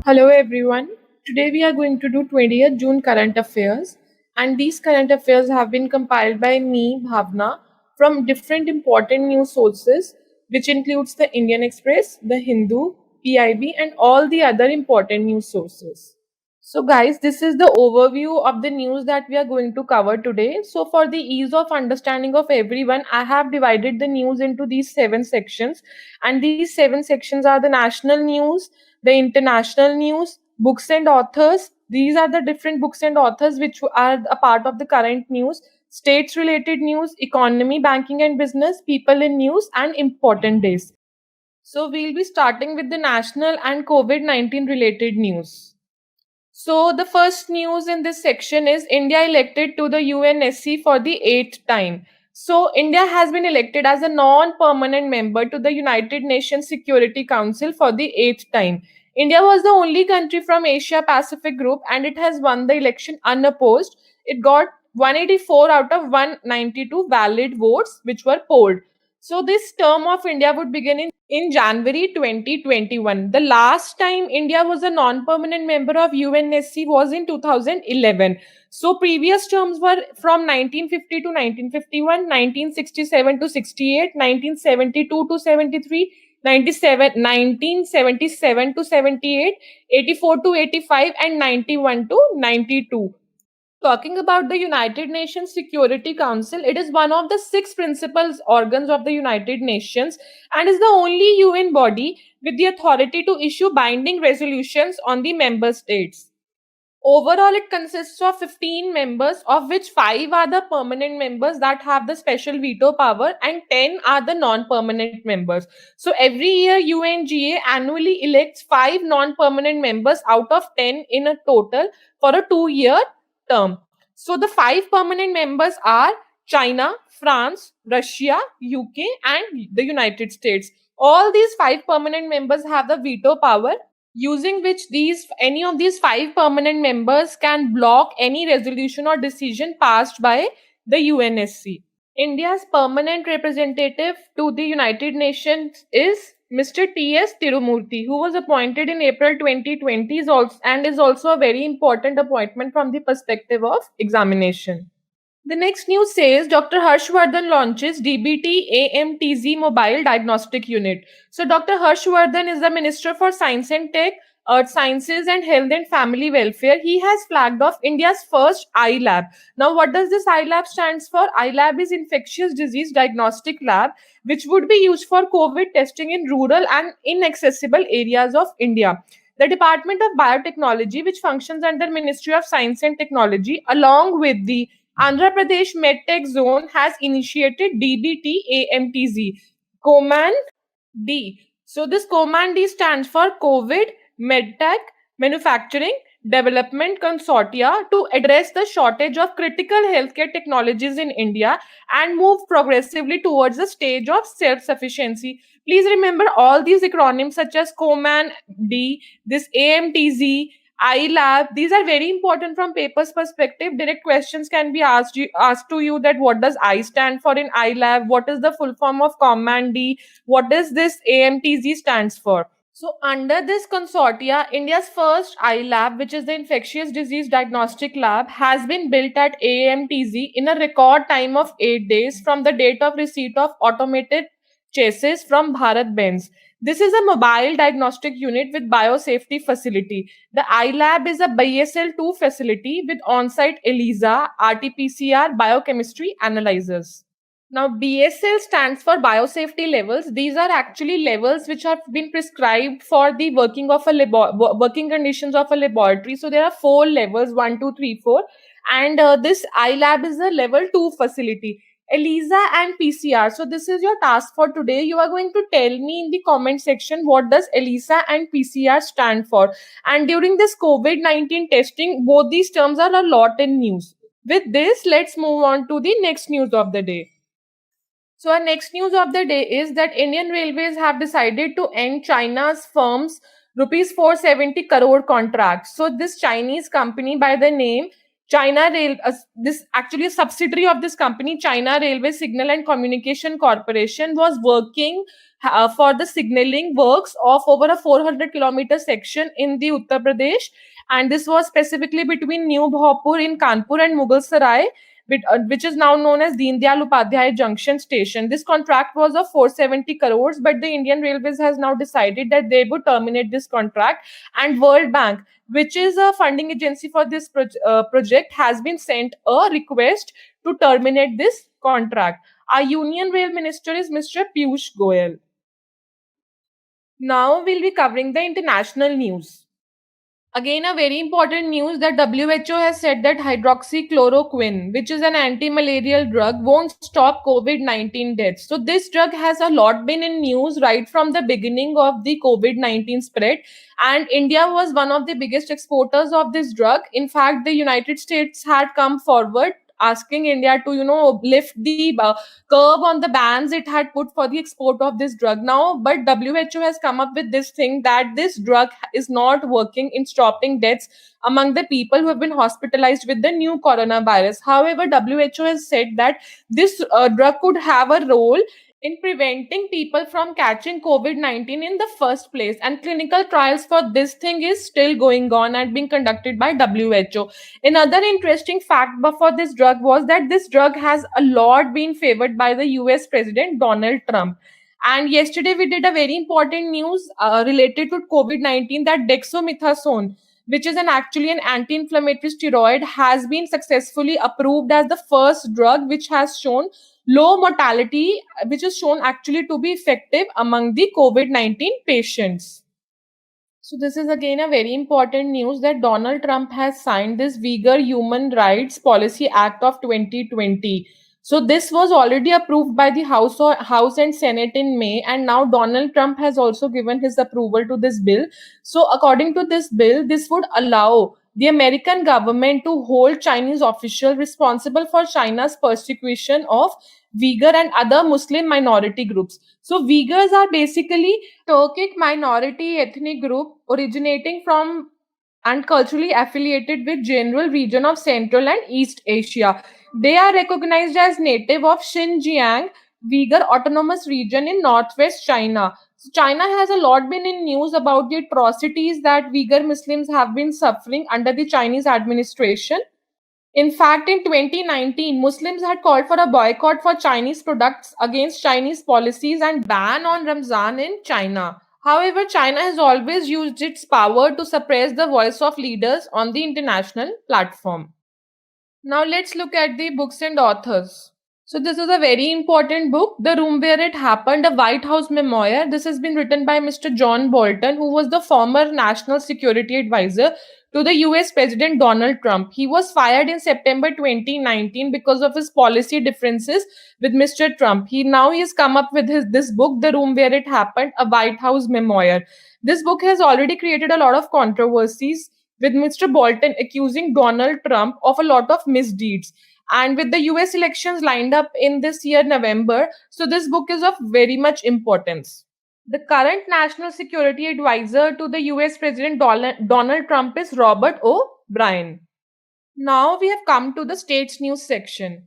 Hello everyone. Today we are going to do 20th June current affairs, and these current affairs have been compiled by me, Bhavna, from different important news sources which includes the Indian Express, the Hindu, PIB and all the other important news sources. So, guys, this is the overview of the news that we are going to cover today. So, for the ease of understanding of everyone, I have divided the news into these seven sections, and these seven sections are the national news, the international news, books and authors. These are the different books and authors which are a part of the current news, states related news, economy, banking and business, people in news, and important days. So, we'll be starting with the national and COVID 19 related news. So, the first news in this section is India elected to the UNSC for the eighth time. So, India has been elected as a non permanent member to the United Nations Security Council for the eighth time. India was the only country from Asia Pacific group and it has won the election unopposed. It got 184 out of 192 valid votes which were polled. So, this term of India would begin in January 2021. The last time India was a non permanent member of UNSC was in 2011. So, previous terms were from 1950 to 1951, 1967 to 68, 1972 to 73. 1977 to 78, 84 to 85, and 91 to 92. Talking about the United Nations Security Council, it is one of the six principal organs of the United Nations and is the only UN body with the authority to issue binding resolutions on the member states. Overall, it consists of 15 members, of which 5 are the permanent members that have the special veto power, and 10 are the non permanent members. So, every year, UNGA annually elects 5 non permanent members out of 10 in a total for a 2-year term. So, the 5 permanent members are China, France, Russia, UK, and the United States. All these 5 permanent members have the veto power using which these any of these 5 permanent members can block any resolution or decision passed by the UNSC. India's permanent representative to the United Nations is Mr. T.S. Tirumurti, who was appointed in April 2020 and is also a very important appointment from the perspective of examination. The next news says Dr. Harshvardhan launches DBT AMTZ mobile diagnostic unit. So, Dr. Harshvardhan is the Minister for Science and Tech, Earth Sciences, and Health and Family Welfare. He has flagged off India's first iLab. Now, what does this iLab stands for? iLab is Infectious Disease Diagnostic Lab, which would be used for COVID testing in rural and inaccessible areas of India. The Department of Biotechnology, which functions under Ministry of Science and Technology, along with the Andhra Pradesh MedTech Zone has initiated DBT AMTZ, Command D. So this Command D stands for COVID MedTech Manufacturing Development Consortia to address the shortage of critical healthcare technologies in India and move progressively towards a stage of self-sufficiency. Please remember all these acronyms such as Command D, this AMTZ, iLab. These are very important from paper's perspective. Direct questions can be asked to you that what does I stand for in iLab? What is the full form of Command D? What does this AMTZ stands for? So, under this consortia, India's first iLab, which is the Infectious Disease Diagnostic Lab, has been built at AMTZ in a record time of 8 days from the date of receipt of automated chassis from Bharat Benz. This is a mobile diagnostic unit with biosafety facility. The iLab is a BSL 2 facility with on-site ELISA, RT-PCR, biochemistry analyzers. Now, BSL stands for biosafety levels. These are actually levels which have been prescribed for the working of working conditions of a laboratory. So there are 4 levels: 1, 2, 3, 4, and this iLab is a level 2 facility. ELISA and PCR. So this is your task for today. You are going to tell me in the comment section what does ELISA and PCR stand for. And during this COVID-19 testing, both these terms are a lot in news. With this, let's move on to the next news of the day. So, our next news of the day is that Indian Railways have decided to end China's firm's rupees 470 crore contract. So, this Chinese company by the name China Rail, this actually a subsidiary of this company, China Railway Signal and Communication Corporation, was working for the signaling works of over a 400-kilometer section in the Uttar Pradesh, and this was specifically between New Bhopur in Kanpur and Mughal Sarai, which is now known as Deen Dayal Upadhyay Junction Station. This contract was of 470 crores, but the Indian Railways has now decided that they would terminate this contract, and World Bank, which is a funding agency for this project, has been sent a request to terminate this contract. Our Union Rail Minister is Mr. Piyush Goyal. Now we'll be covering the international news. Again, a very important news that WHO has said that hydroxychloroquine, which is an anti-malarial drug, won't stop COVID-19 deaths. So this drug has a lot been in news right from the beginning of the COVID-19 spread. And India was one of the biggest exporters of this drug. In fact, the United States had come forward asking India to, lift the curb on the bans it had put for the export of this drug now. But WHO has come up with this thing that this drug is not working in stopping deaths among the people who have been hospitalized with the new coronavirus. However, WHO has said that this drug could have a role in preventing people from catching COVID-19 in the first place. And clinical trials for this thing is still going on and being conducted by WHO. Another interesting fact for this drug was that this drug has a lot been favored by the US President Donald Trump. And yesterday we did a very important news related to COVID-19 that dexamethasone, which is actually an anti-inflammatory steroid, has been successfully approved as the first drug which has shown low mortality, which is shown actually to be effective among the COVID-19 patients. So this is again a very important news that Donald Trump has signed this Uyghur Human Rights Policy Act of 2020. So this was already approved by the House and Senate in May, and now Donald Trump has also given his approval to this bill. So according to this bill, this would allow the American government to hold Chinese officials responsible for China's persecution of Uyghur and other Muslim minority groups. So Uyghurs are basically Turkic minority ethnic group originating from and culturally affiliated with general region of Central and East Asia. They are recognized as native of Xinjiang Uyghur Autonomous Region in northwest China. So China has a lot been in news about the atrocities that Uyghur Muslims have been suffering under the Chinese administration. In fact, in 2019, Muslims had called for a boycott for Chinese products against Chinese policies and ban on Ramzan in China. However, China has always used its power to suppress the voice of leaders on the international platform. Now let's look at the books and authors. So this is a very important book, The Room Where It Happened, a White House memoir. This has been written by Mr. John Bolton, who was the former National Security Advisor to the US President Donald Trump. He was fired in September 2019 because of his policy differences with Mr. Trump. He has come up with this book, The Room Where It Happened, a White House memoir. This book has already created a lot of controversies, with Mr. Bolton accusing Donald Trump of a lot of misdeeds. And with the US elections lined up in this year, November, so this book is of very much importance. The current National Security Advisor to the US President Donald Trump is Robert O'Brien. Now we have come to the states news section.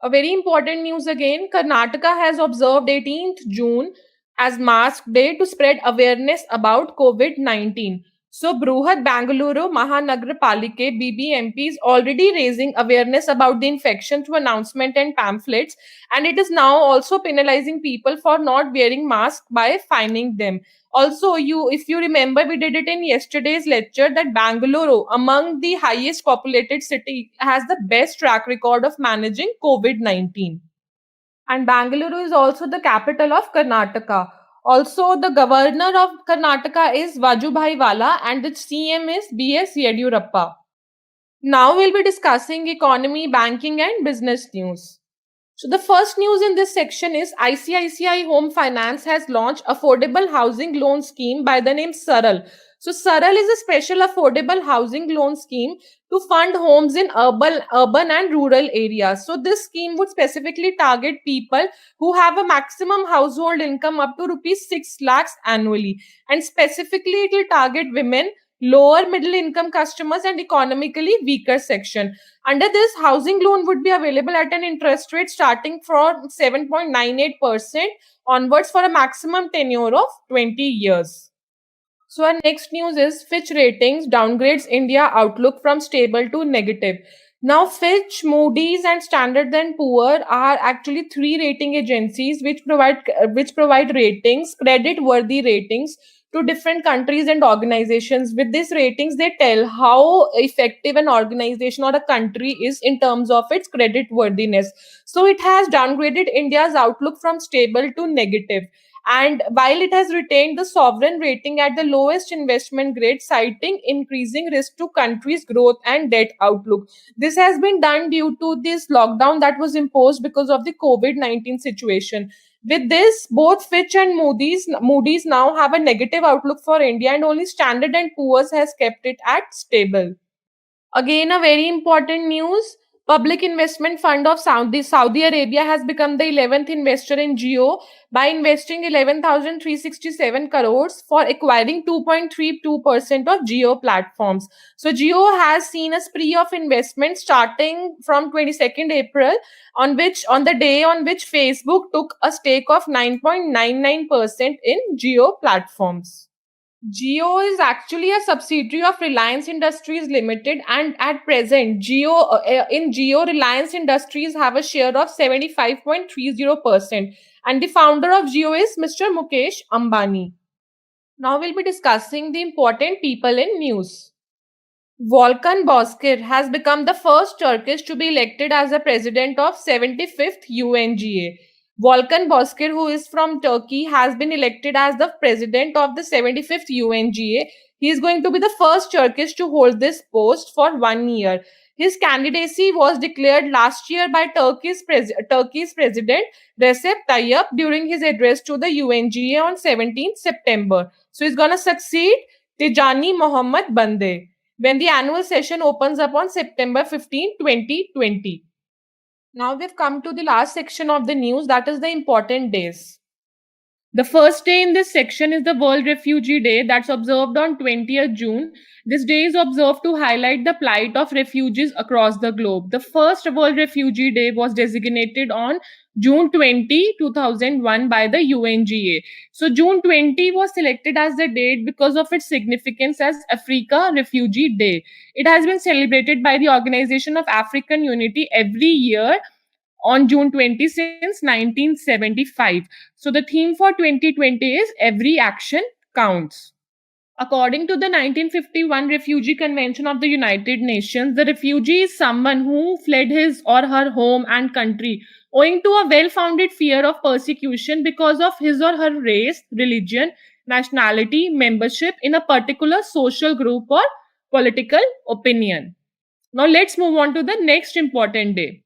A very important news again, Karnataka has observed 18th June as Mask Day to spread awareness about COVID-19. So, Bruhat Bangalore Mahanagar Palike BBMP is already raising awareness about the infection through announcement and pamphlets, and it is now also penalizing people for not wearing masks by fining them. Also, if you remember, we did it in yesterday's lecture that Bangalore, among the highest populated city, has the best track record of managing COVID-19. And Bangalore is also the capital of Karnataka. Also, the governor of Karnataka is Vajubhai Vala and the CM is B.S. Yediyurappa. Now we'll be discussing economy, banking and business news. So the first news in this section is ICICI Home Finance has launched affordable housing loan scheme by the name Saral. So Saral is a special affordable housing loan scheme to fund homes in urban and rural areas. So this scheme would specifically target people who have a maximum household income up to rupees 6 lakhs annually. And specifically it will target women, lower middle income customers, and economically weaker section. Under this, housing loan would be available at an interest rate starting from 7.98% onwards for a maximum tenure of 20 years. So our next news is Fitch Ratings downgrades India outlook from stable to negative. Now Fitch, Moody's and Standard and Poor are actually three rating agencies which provide ratings, credit worthy ratings to different countries and organizations. With these ratings, they tell how effective an organization or a country is in terms of its credit worthiness. So it has downgraded India's outlook from stable to negative, and while it has retained the sovereign rating at the lowest investment grade, citing increasing risk to country's growth and debt outlook. This has been done due to this lockdown that was imposed because of the COVID-19 situation. With this, both Fitch and Moody's now have a negative outlook for India, and only Standard and Poor's has kept it at stable. Again, a very important news. Public Investment Fund of Saudi Arabia has become the 11th investor in Geo by investing 11,367 crores for acquiring 2.32% of Geo platforms. So Geo has seen a spree of investment starting from 22nd April, on the day on which Facebook took a stake of 9.99% in Geo platforms. Geo is actually a subsidiary of Reliance Industries Limited, and at present, Geo Reliance Industries have a share of 75.30%, and the founder of Geo is Mr. Mukesh Ambani. Now we'll be discussing the important people in news. Volkan Bozkır has become the first Turkish to be elected as the president of 75th UNGA. Volkan Bozkır, who is from Turkey, has been elected as the president of the 75th UNGA. He is going to be the first Turkish to hold this post for 1 year. His candidacy was declared last year by Turkey's president Recep Tayyip during his address to the UNGA on 17th September. So he's going to succeed Tijani Mohammad Bande when the annual session opens up on September 15, 2020. Now we've come to the last section of the news, that is the important days. The first day in this section is the World Refugee Day that's observed on 20th June. This day is observed to highlight the plight of refugees across the globe. The first World Refugee Day was designated on June 2001 by the UNGA. So June 20 was selected as the date because of its significance as Africa Refugee Day. It has been celebrated by the Organization of African Unity every year on June 20 since 1975. So the theme for 2020 is Every Action Counts. According to the 1951 Refugee Convention of the United Nations, the refugee is someone who fled his or her home and country owing to a well-founded fear of persecution because of his or her race, religion, nationality, membership in a particular social group or political opinion. Now let's move on to the next important day.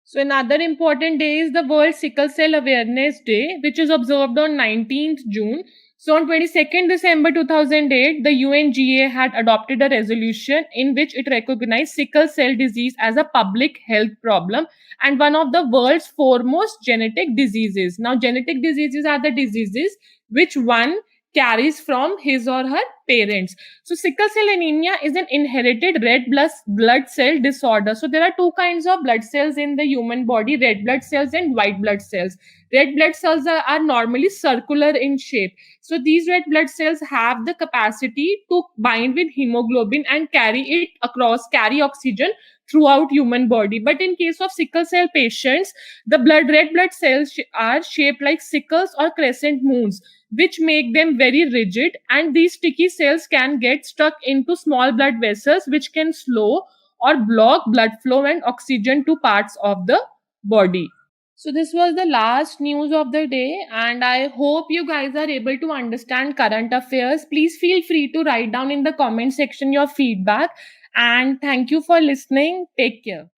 So another important day is the World Sickle Cell Awareness Day, which is observed on 19th June. So on 22nd December 2008, the UNGA had adopted a resolution in which it recognized sickle cell disease as a public health problem and one of the world's foremost genetic diseases. Now, genetic diseases are the diseases which one carries from his or her parents. So sickle cell anemia is an inherited red blood cell disorder. So there are two kinds of blood cells in the human body, red blood cells and white blood cells. Red blood cells are normally circular in shape. So these red blood cells have the capacity to bind with hemoglobin and carry oxygen throughout human body. But in case of sickle cell patients, the red blood cells are shaped like sickles or crescent moons, which make them very rigid, and these sticky cells can get stuck into small blood vessels, which can slow or block blood flow and oxygen to parts of the body. So this was the last news of the day, and I hope you guys are able to understand current affairs. Please feel free to write down in the comment section your feedback, and thank you for listening. Take care.